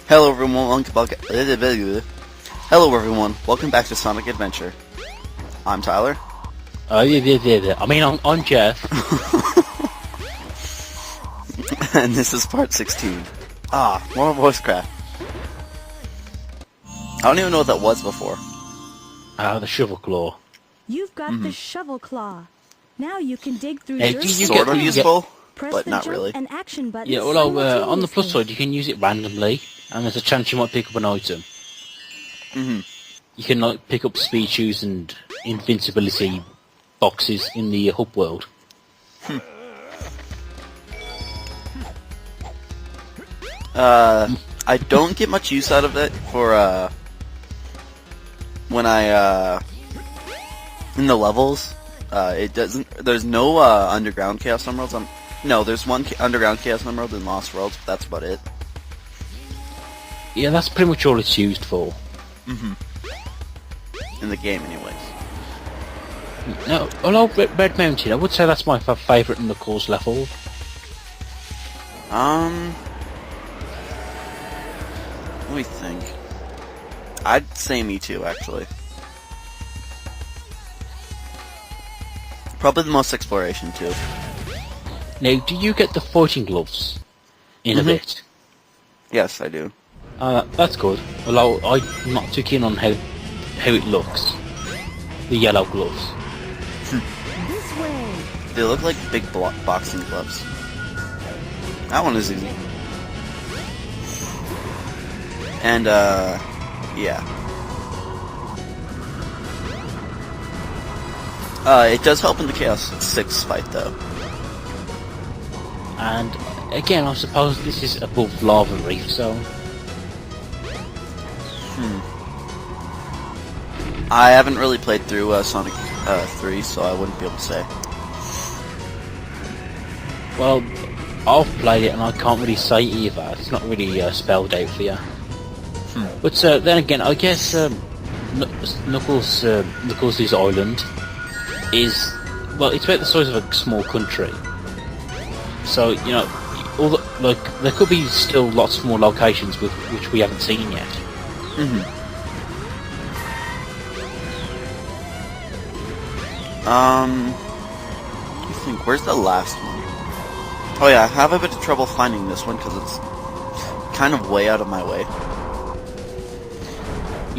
Hello everyone, welcome back to Sonic Adventure. I'm Tyler. I'm Jeff. And this is part 16. More voice crack. I don't even know what that was before. The shovel claw. You've got the shovel claw. Now you can dig through Hey, your Sort of useful, Press but the not jump really. and action buttons Yeah, well, on the plus simultaneously. side, you can use it randomly, and there's a chance you might pick up an item. Mm-hmm. You can like pick up speed shoes and invincibility boxes in the hub world. I don't get much use out of it for, when I, in the levels. It doesn't, there's no, underground Chaos Emeralds. No, there's one underground Chaos Emerald in Lost Worlds, but that's about it. Yeah, that's pretty much all it's used for. In the game, anyways. No, although Red Mountain, I would say that's my favourite Knuckles level. Let me think. I'd say me too, actually. Probably the most exploration, too. Now, do you get the fighting gloves in a bit? Yes, I do. That's good. Although I'm not too keen on how it looks. The yellow gloves. This way. They look like big boxing gloves. That one is easy. And, yeah. It does help in the Chaos 6 fight, though. And again, I suppose this is above Lava Reef Zone. I haven't really played through Sonic 3, so I wouldn't be able to say. Well, I've played it and I can't really say either. It's not really spelled out for you. But then again, I guess Knuckles' island is, well, it's about the size of a small country. So, you know, there could be still lots more locations which we haven't seen yet. Let me think, where's the last one? Oh yeah, I have a bit of trouble finding this one because it's kind of way out of my way.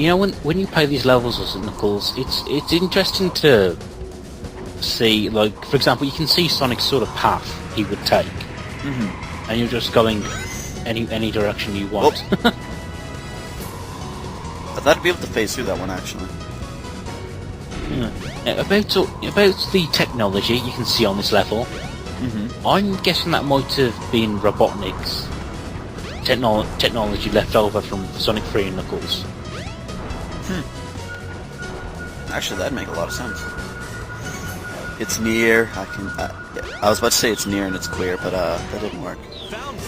You know, when you play these levels as Knuckles, it's interesting to see, like, for example, you can see Sonic's sort of path he would take. And you're just going any direction you want. I thought I'd be able to phase through that one, actually. About the technology you can see on this level, I'm guessing that might have been Robotnik's technology left over from Sonic 3 and Knuckles. Actually, that'd make a lot of sense. It's near, I was about to say it's near and it's clear, but that didn't work.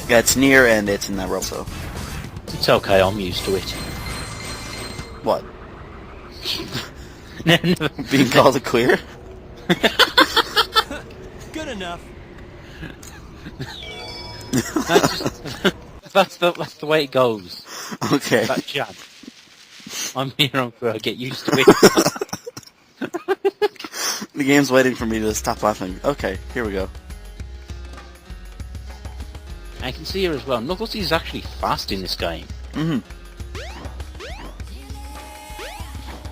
Yeah, it's near and it's in that row, so... It's okay, I'm used to it. What? Being called a clear? Good enough. That's the way it goes. Okay. That jab. I'm here until I get used to it. The game's waiting for me to stop laughing. Okay, here we go. I can see here as well, Knuckles is actually fast in this game.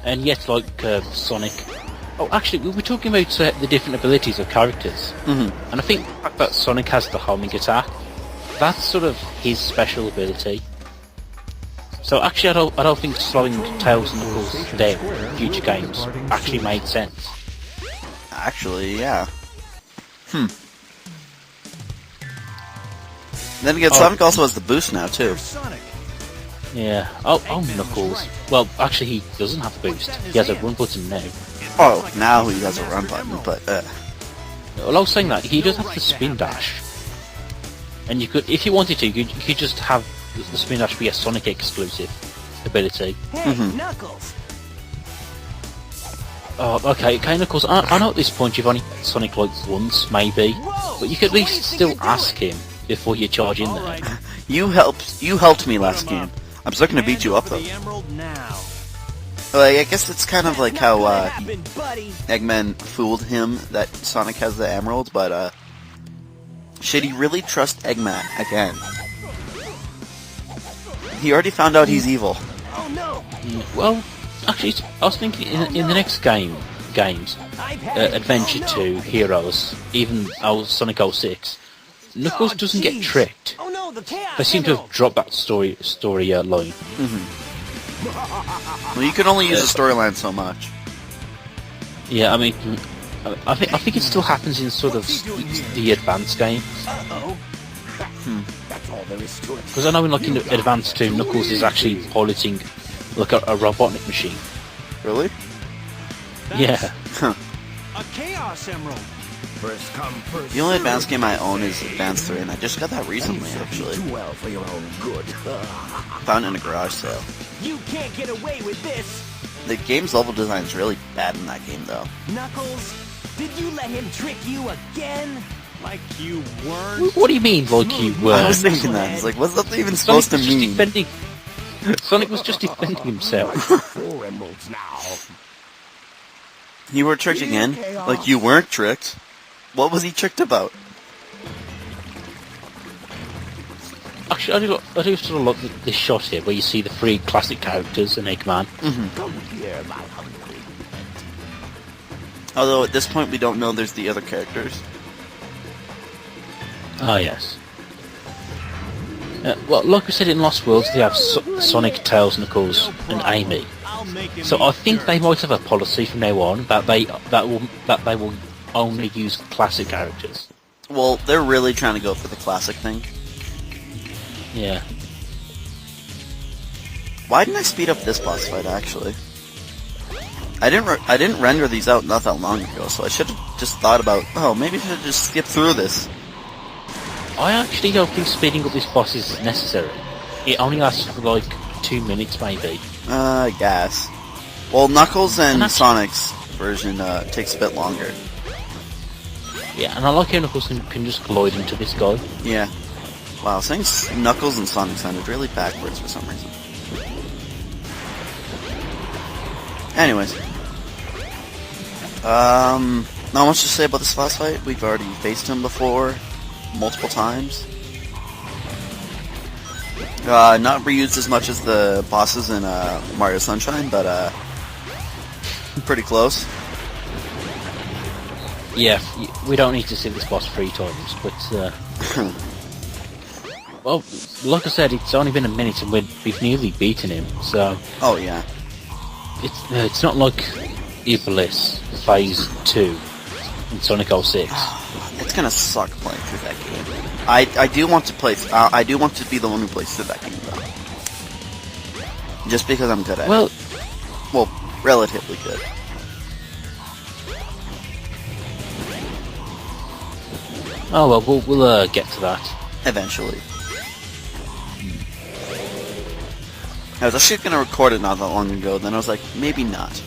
And yet, like Sonic... Oh, actually, we were talking about the different abilities of characters. And I think the fact that Sonic has the homing attack, that's sort of his special ability. So actually, I don't think slowing Tails and Knuckles down in future games actually made sense. Actually, yeah. Then again, Sonic also has the boost now, too. Yeah. Oh, Knuckles. Well, actually, he doesn't have a boost. He has a run button now. Oh, now he has a run button, but, Well, I was saying that, he does have the spin dash. And you could, if you wanted to, you could just have the spin dash be a Sonic exclusive ability. Hey, Knuckles! Oh, okay, Knuckles, I know at this point you've only met Sonic like once, maybe, but you could at least still ask him before you charge in there. you helped me last game. I'm still gonna beat you up, though. The emerald now. Like, I guess it's kind of like Not how gonna happen, buddy. Eggman fooled him that Sonic has the emeralds, but should he really trust Eggman again? He already found out he's evil. Oh no! Well, actually, I was thinking in the next games, I've had it. Adventure Oh, 2, Heroes, even Sonic 06, Knuckles Oh, doesn't get jeez. tricked. Oh no, the chaos They seem to have emerald. dropped that story line. Well, you can only use the storyline so much. Yeah, I mean, I think it still happens in sort of the advanced game. Uh-oh. That's all there is to it. Because I know in Advance 2, Knuckles is actually piloting like a robotic machine. Really? Yeah. Huh. A chaos emerald. First come, first The only advanced game I own is Advance 3, and I just got that recently, actually. Too well for your own good. Found it in a garage sale. You can't get away with this. The game's level design is really bad in that game, though. Knuckles, did you let him trick you again? Like you weren't? What do you mean, like you I were? was thinking that. It's like, what's that even supposed to mean? Sonic was just defending himself. 4 emeralds now. You were tricked again? Like you weren't tricked? What was he tricked about? Actually, I do sort of like this shot here where you see the 3 classic characters and Eggman. Come here, my hungry. Although at this point we don't know there's the other characters. Ah, yes. Well, like we said in Lost Worlds, they have Sonic, Tails, Knuckles, and Amy. I'll make him So I eat think dirt. they might have a policy from now on that they will only use classic characters. Well, they're really trying to go for the classic thing. Yeah. Why didn't I speed up this boss fight, actually? I didn't render these out not that long ago, so I should have just thought about, oh, maybe I should just skip through this. I actually don't think speeding up this boss is necessary. It only lasts for like 2 minutes, maybe. I guess. Well, Knuckles and And Sonic's version takes a bit longer. Yeah, and I like how Knuckles can just glide into this guy. Yeah. Wow, saying Knuckles and Sonic sounded really backwards for some reason. Anyways. Not much to say about this boss fight. We've already faced him before, multiple times. Not reused as much as the bosses in Mario Sunshine, but pretty close. Yeah, we don't need to see this boss 3 times, but well, like I said, it's only been a minute and we've nearly beaten him, so Oh yeah. it's not like Iblis Phase 2 in Sonic 06. It's gonna suck playing through that game. I do want to play. I do want to be the one who plays through that game, though. Just because I'm good at it. Well, Well, relatively good. oh well, we'll get to that. Eventually. I was actually gonna record it not that long ago. Then I was like, maybe not.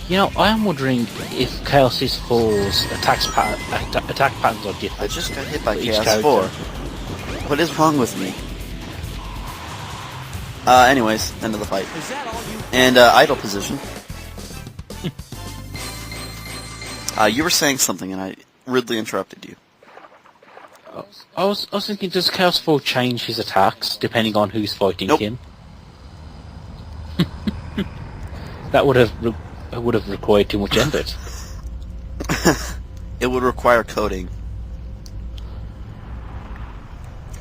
You know, I am wondering if Chaos' Four's attack patterns are I different. just got hit by for each Chaos character. 4. What is wrong with me? Anyways, end of the fight. Is that all you? And, idle position. You were saying something and I rudely interrupted you. I was thinking, does Chaos 4 change his attacks depending on who's fighting Nope. him? That would have required too much effort. It would require coding.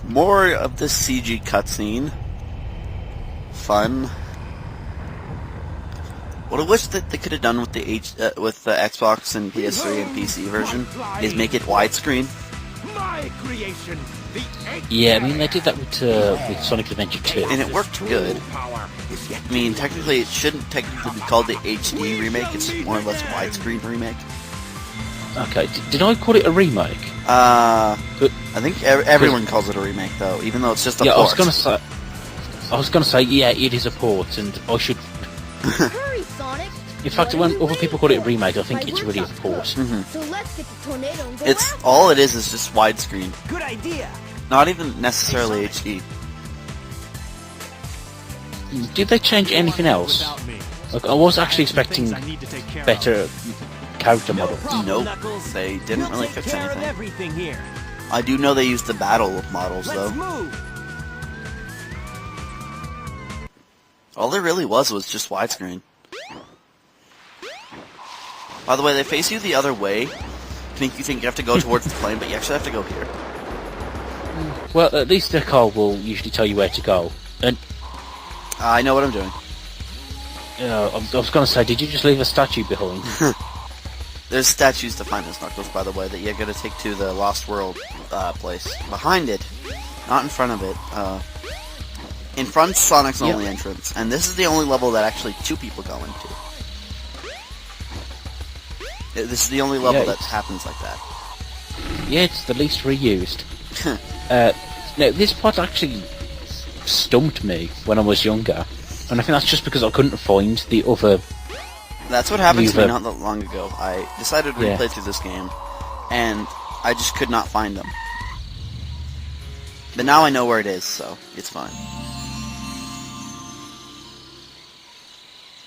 More of this CG cutscene. Fun. What I wish that they could have done with the Xbox and PS3 and PC version is make it widescreen. My creation, the egg. Yeah, I mean they did that with Sonic Adventure 2. And it worked good. Power is yet I mean, technically, it shouldn't technically be called the HD remake. It's more or less widescreen remake. Okay, did I call it a remake? I But, think everyone calls it a remake, though, even though it's just a yeah, port. I was gonna say, yeah, it is a port, and I should. Hurry, Sonic! In fact, when other people call it a remake, I think it's really a port. So let's get the tornado and go It's after all it is just widescreen, good idea. not even necessarily HD. Did they change anything else? Without me. Like, I was actually expecting Things I need to take care of. better character No models. problem, Nope, Knuckles. they didn't We'll really take fix care of anything. everything here. I do know they used the battle models, Let's though. move. All there really was just widescreen. By the way, they face you the other way. You think you have to go towards the plane, but you actually have to go here. Well, at least the car will usually tell you where to go. And I know what I'm doing. I was going to say, did you just leave a statue behind? There's statues to find this Knuckles, by the way, that you're gonna take to the Lost World place. Behind it, not in front of it. In front's Sonic's Yep. only entrance, and this is the only level that actually 2 people go into. This is the only level Yeah, that it's- happens like that. Yeah, it's the least reused. Now, this part actually stumped me when I was younger, and I think that's just because I couldn't find the other. That's what happened to me You've, not that long ago. I decided to Yeah. replay through this game, and I just could not find them. But now I know where it is, so it's fine.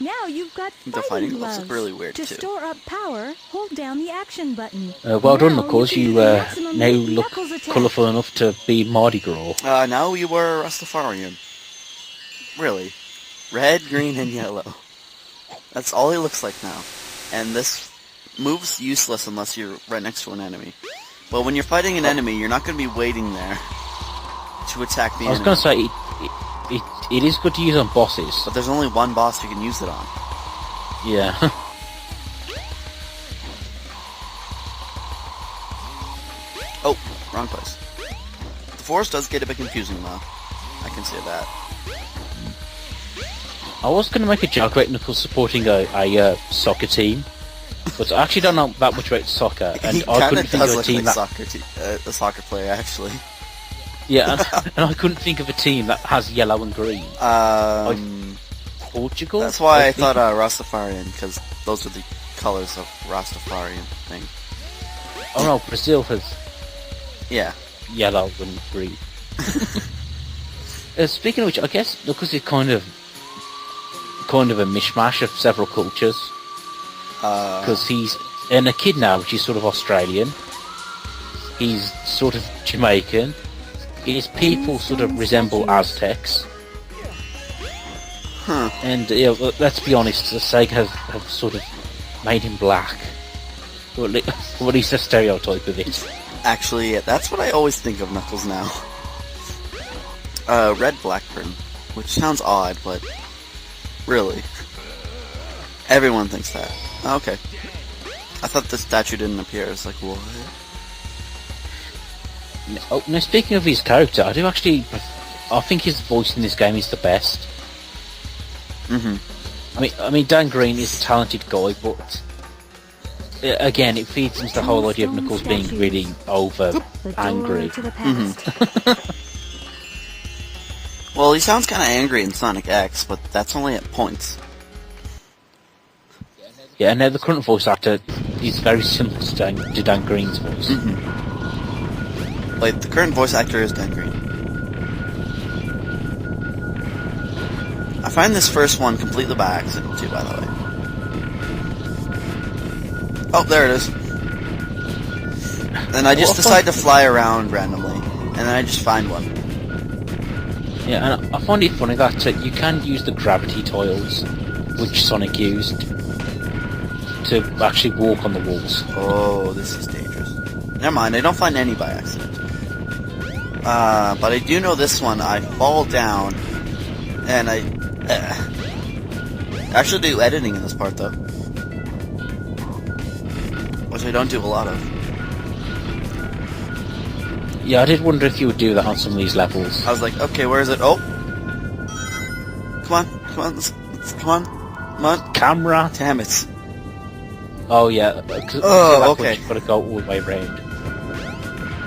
Now you've got The fighting fighting gloves. gloves look really weird, To too. store up power, hold down the action button. Well done, Now Knuckles. can You do the maximum now Mighty look Knuckles attack. colourful enough to be Mardi Gras. Now you were a Rastafarian. Really. Red, green, and yellow. That's all he looks like now. And this move's useless unless you're right next to an enemy. But when you're fighting an enemy, you're not going to be waiting there to attack the I was enemy. going to say it is good to use on bosses. But there's only one boss you can use it on. Yeah. Oh, wrong place. The forest does get a bit confusing, though. I can see that. I was going to make a joke about Knuckles supporting a soccer team, but I actually don't know that much about soccer, and He I kind couldn't of think does of a look team like that. a soccer player, actually. Yeah, and I couldn't think of a team that has yellow and green. Portugal? That's why I think? thought Rastafarian, because those are the colors of Rastafarian thing. Oh no, Brazil has Yeah. yellow and green. Speaking of which, I guess Knuckles is kind of a mishmash of several cultures. Because he's an echidna, which is sort of Australian. He's sort of Jamaican. His people sort of resemble Aztecs. Huh. And let's be honest, the Sega have sort of made him black. Or at least a stereotype of it. Actually, yeah, that's what I always think of Knuckles now. Red Blackburn, which sounds odd, but really, everyone thinks that. Okay. I thought the statue didn't appear. I was like, what? Oh, now speaking of his character, I think his voice in this game is the best. I mean, Dan Green is a talented guy, but again, it feeds into the whole idea of Knuckles being really over The door angry. to the past. Well, he sounds kind of angry in Sonic X, but that's only at points. Yeah, and now the current voice actor is very similar to Dan Green's voice. Like, the current voice actor is Dan Green. I find this first one completely by accident, too, by the way. Oh, there it is. And I just decide to fly around randomly, and then I just find one. Yeah, and I find it funny that you can use the gravity tiles, which Sonic used, to actually walk on the walls. Oh, this is dangerous. Never mind, I don't find any by accident. But I do know this one, I fall down, and I actually do editing in this part, though. Which I don't do a lot of. Yeah, I did wonder if you would do that on some of these levels. I was like, okay, where is it? Oh! Come on, come on. Camera! Damn it. Oh yeah, Oh, okay. You've got to go all the way around.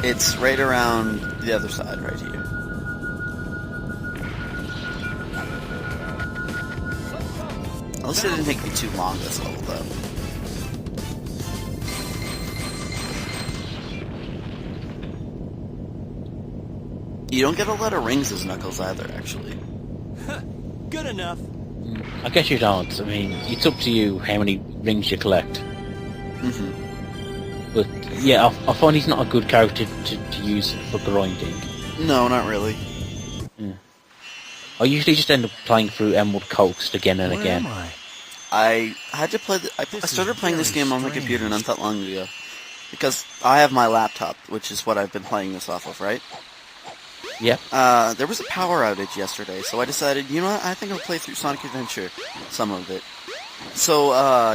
It's right around the other side, right here. At least it didn't take me too long this level, though. You don't get a lot of rings as Knuckles either, actually. good enough. I guess you don't. I mean, it's up to you how many rings you collect. But yeah, I find he's not a good character to use for grinding. No, not really. I usually just end up playing through Emerald Coast again and Where again. am I? I had to play. I This started is playing this very game on my strange. computer not that long ago because I have my laptop, which is what I've been playing this off of, right? Yeah. There was a power outage yesterday, so I decided, you know what, I think I'll play through Sonic Adventure, some of it. So,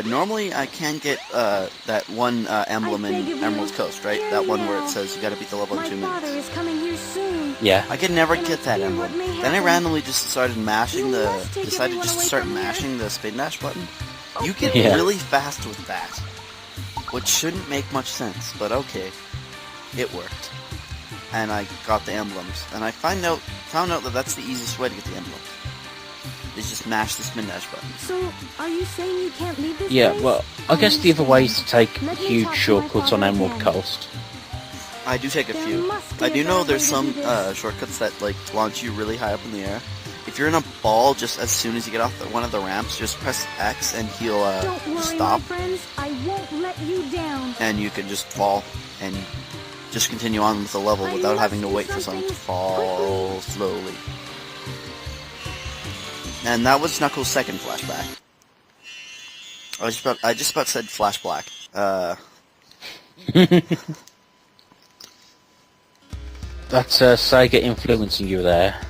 normally I can get, that one, emblem I beg in of you, Emerald Coast, right? hear That me one where now. it says you gotta beat the level in My 2 father minutes. is coming here soon. Yeah. I could never And get that fear what emblem. may Then I happen. randomly just started mashing You the, must take decided everyone just to away start from here. mashing the spin dash button. You get Yeah. really fast with that, which shouldn't make much sense, but okay. It worked. And I got the emblems. And I found out that that's the easiest way to get the emblems. Is just mash the spin dash button. So, are you saying you can't leave this Yeah, place? well, I guess the other way is to take Let me huge talk to my shortcuts on father Emerald again. Coast. I do take a There few. must be I a do know better there's way to some do this. shortcuts that like launch you really high up in the air. If you're in a ball, just as soon as you get off one of the ramps, just press X and he'll Don't worry, just my stop, friends. I won't let you down. and you can just fall and just continue on with the level I without must having to do wait for someone to something fall quickly. slowly. And that was Knuckles' second flashback. I just about said Flash Black. That's Sega influencing you there.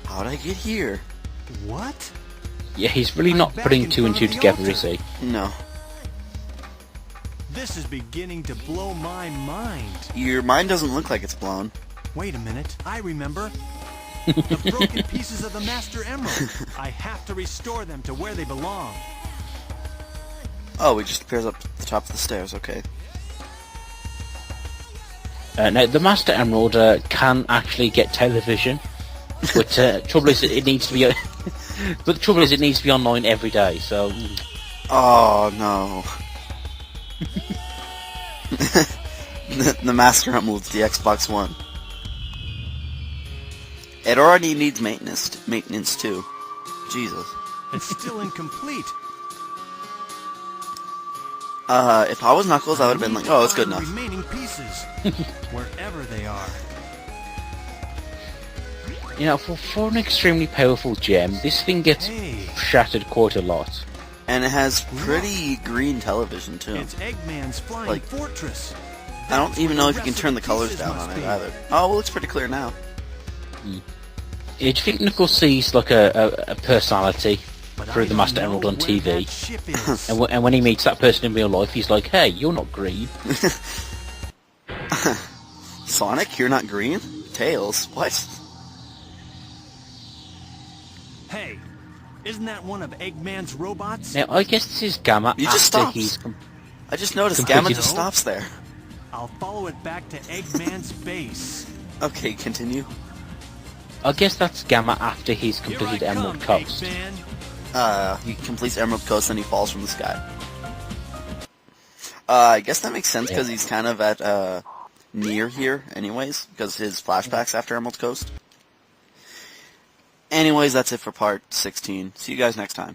How'd I get here? What? Yeah, he's really not back putting in two and front two of the together, is he? No. This is beginning to blow my mind. Your mind doesn't look like it's blown. Wait a minute. I remember. The broken pieces of the Master Emerald. I have to restore them to where they belong. Oh, it just appears up the top of the stairs, okay. Now, the Master Emerald can actually get television, but trouble is it needs to be. But the trouble is it needs to be online every day. So. Oh, no. the Master Emerald's the Xbox One. It already needs maintenance too. Jesus. It's still incomplete. If I was Knuckles, I would have been need like, to oh, it's good find enough. the remaining pieces, wherever they are. You know, for an extremely powerful gem, this thing gets Hey, shattered quite a lot. And it has pretty green television too. it's Eggman's flying Like, fortress. I don't That's even where know the if you can rest of turn the colors pieces down must on it be. either. Oh, well, it's pretty clear now. Yeah, do you think Knuckles sees like a personality But through I the don't Master know Emerald on where TV? that ship is. And when he meets that person in real life, he's like, "Hey, you're not green." Sonic, you're not green? Tails? What? Hey, isn't that one of Eggman's robots? Now, I guess this is Gamma You just after stops. he's. I just noticed Completed. Gamma just stops there. I'll follow it back to Eggman's base. Okay, continue. I guess that's Gamma after he's Here I completed Emerald come, Coast. Eggman. He completes Emerald Coast and he falls from the sky. I guess that makes sense because he's kind of at, near here anyways, because his flashbacks after Emerald Coast. Anyways, that's it for part 16. See you guys next time.